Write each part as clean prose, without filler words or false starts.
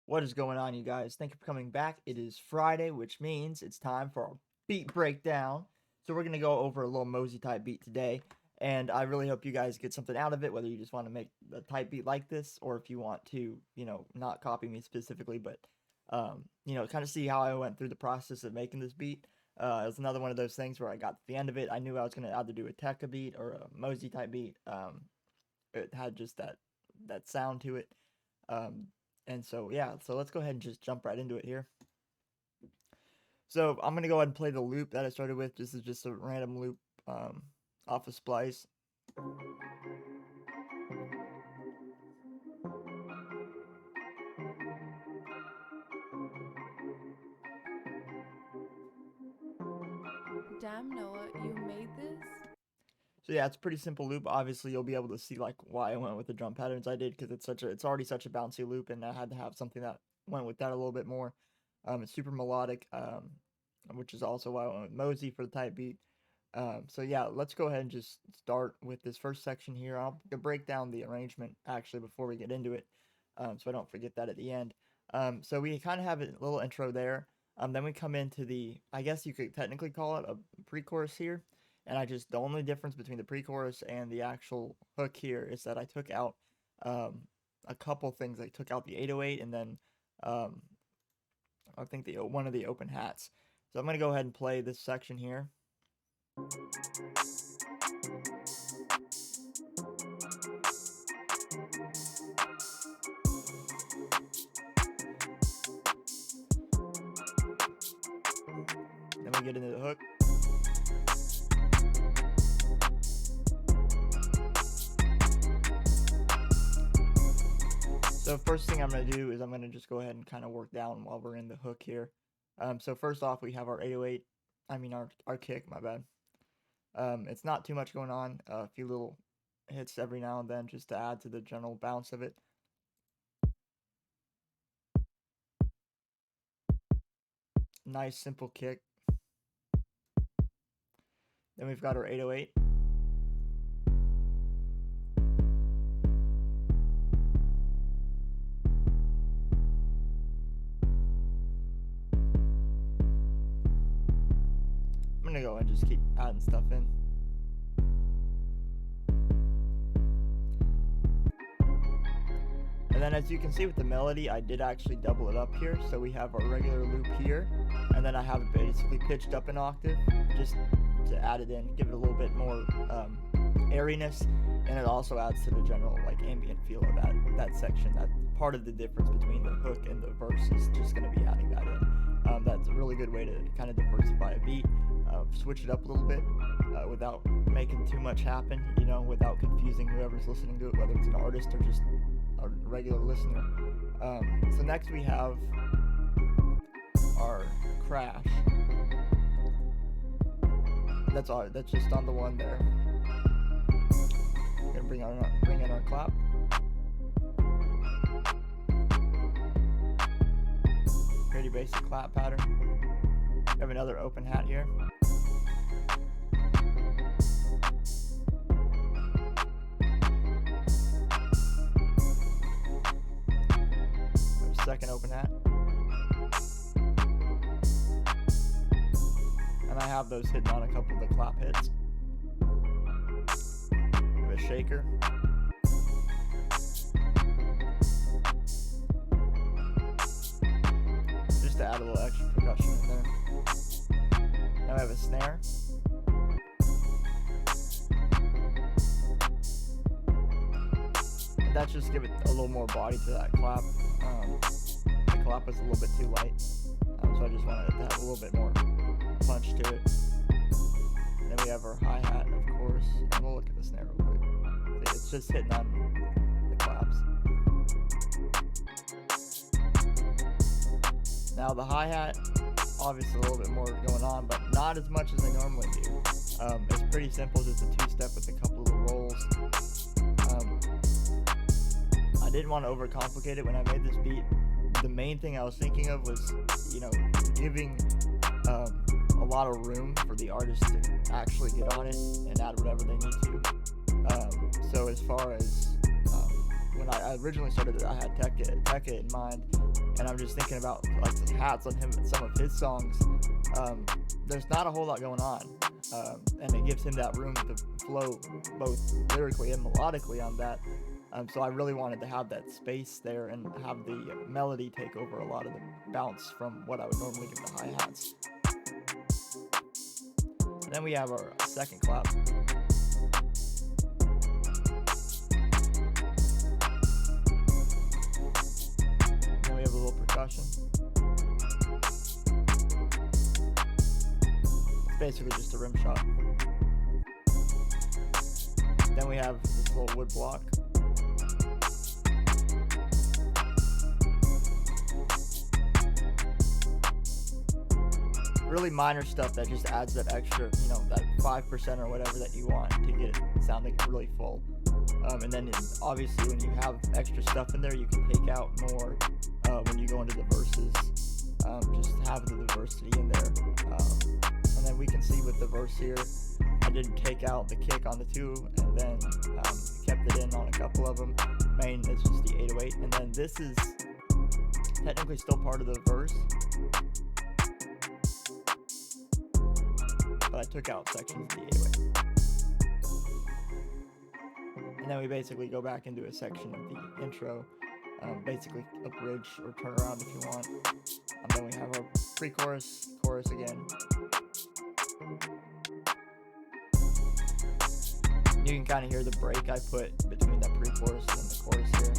What is going on, you guys? Thank you for coming back. It is Friday, which means it's time for our beat breakdown. So we're gonna go over a Lil Mosey type beat today, and I really hope you guys get something out of it. Whether you just want to make a type beat like this, or if you want to, not copy me specifically, but kind of see how I went through the process of making this beat. It was another one of those things where I got to the end of it. I knew I was gonna either do a Tekka beat or a Mosey type beat. It had just that sound to it. Um, and so, yeah, so let's go ahead and just jump right into it here. So I'm going to go ahead and play the loop that I started with. This is just a random loop off of Splice. Damn, Noah, you made this? So yeah, it's a pretty simple loop. Obviously, you'll be able to see like why I went with the drum patterns I did, because it's already such a bouncy loop, and I had to have something that went with that a little bit more. It's super melodic, which is also why I went with Mosey for the type beat. So yeah, let's go ahead and just start with this first section here. I'll break down the arrangement actually before we get into it, so I don't forget that at the end. So we kind of have a little intro there. Then we come into I guess you could technically call it a pre-chorus here. And the only difference between the pre-chorus and the actual hook here is that I took out a couple things. I took out the 808 and then um, I think one of the open hats. So I'm going to go ahead and play this section here. Then we get into the hook. So first thing I'm going to do is I'm going to just go ahead and kind of work down while we're in the hook here. So first off, we have our 808. Our kick, my bad. It's not too much going on. A few little hits every now and then just to add to the general bounce of it. Nice simple kick. Then we've got our 808. I'm gonna go and just keep adding stuff in. And then as you can see with the melody, I did actually double it up here. So we have our regular loop here, and then I have it basically pitched up an octave just to add it in, give it a little bit more airiness, and it also adds to the general like ambient feel of that section. That part of the difference between the hook and the verse is just going to be adding that in. That's a really good way to kind of diversify a beat, switch it up a little bit without making too much happen, without confusing whoever's listening to it, whether it's an artist or just a regular listener. So next we have our crash. That's just on the one there. We're gonna bring in our clap. Pretty basic clap pattern. We have another open hat here. Second open hat. And I have those hidden on a couple of the clap hits. We have a shaker. Just to add a little extra percussion in there. Now I have a snare. And that just give it a little more body to that clap. The clap was a little bit too light, so I just wanted it to have a little bit more punch to it. Then we have our hi-hat, of course, and we'll look at the snare real quick. It's just hitting on the claps. Now the hi-hat, obviously a little bit more going on, but not as much as I normally do. It's pretty simple, just a two-step with a couple of rolls. I didn't want to overcomplicate it when I made this beat. The main thing I was thinking of was, giving a lot of room for the artist to actually get on it and add whatever they need to. So as far as when I originally started it, I had Tekka in mind, and I'm just thinking about like the hats on him, some of his songs. There's not a whole lot going on, and it gives him that room to flow both lyrically and melodically on that. So I really wanted to have that space there and have the melody take over a lot of the bounce from what I would normally give the hi-hats. And then we have our second clap. Then we have a little percussion. It's basically just a rim shot. Then we have this little wood block. Really minor stuff that just adds that extra, that 5% or whatever that you want to get it sounding really full. And then obviously when you have extra stuff in there, you can take out more when you go into the verses. Just have the diversity in there. And then we can see with the verse here, I didn't take out the kick on the 2, and then kept it in on a couple of them. Main is just the 808, and then this is technically still part of the verse, but I took out sections of the 808. And then we basically go back into a section of the intro, basically a bridge or turn around if you want. And then we have our pre-chorus, chorus again. You can kind of hear the break I put between that pre-chorus and the chorus here.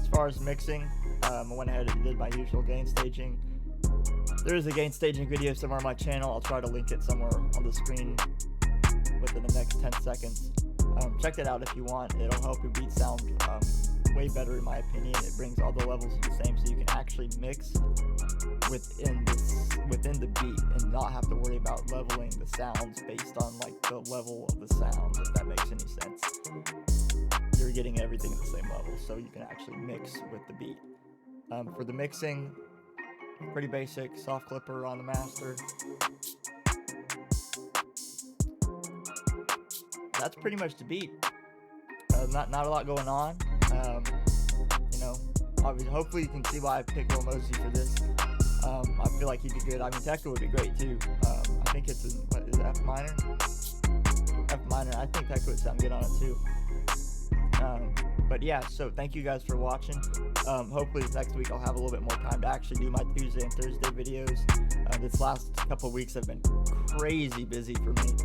As far as mixing, I went ahead and did my usual gain staging. There is a gain staging video somewhere on my channel. I'll try to link it somewhere on the screen within the next 10 seconds. Check it out if you want. It'll help your beat sound way better in my opinion. It brings all the levels to the same, so you can actually mix within the beat and not have to worry about leveling the sounds based on like the level of the sound, if that makes any sense. You're getting everything at the same level, so you can actually mix with the beat. For the mixing, pretty basic, soft clipper on the master. That's pretty much the beat. Not a lot going on. Obviously, hopefully you can see why I picked Lil Mosey for this. I feel like he'd be good. I mean, Tekka would be great too. I think it's in, what is it, F minor? F minor. I think Tekka would sound good on it too. But yeah, so thank you guys for watching. Hopefully next week I'll have a little bit more time to actually do my Tuesday and Thursday videos. This last couple of weeks have been crazy busy for me.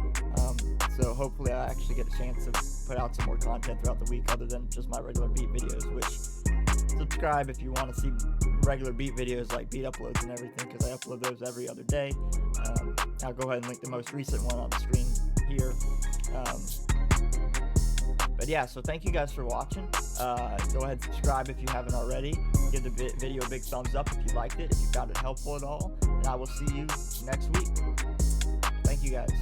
So hopefully I actually get a chance to put out some more content throughout the week other than just my regular beat videos, which subscribe if you want to see regular beat videos like beat uploads and everything, because I upload those every other day. I'll go ahead and link the most recent one on the screen here. But yeah, so thank you guys for watching. Go ahead and subscribe if you haven't already. Give the video a big thumbs up if you liked it, if you found it helpful at all. And I will see you next week. Thank you guys.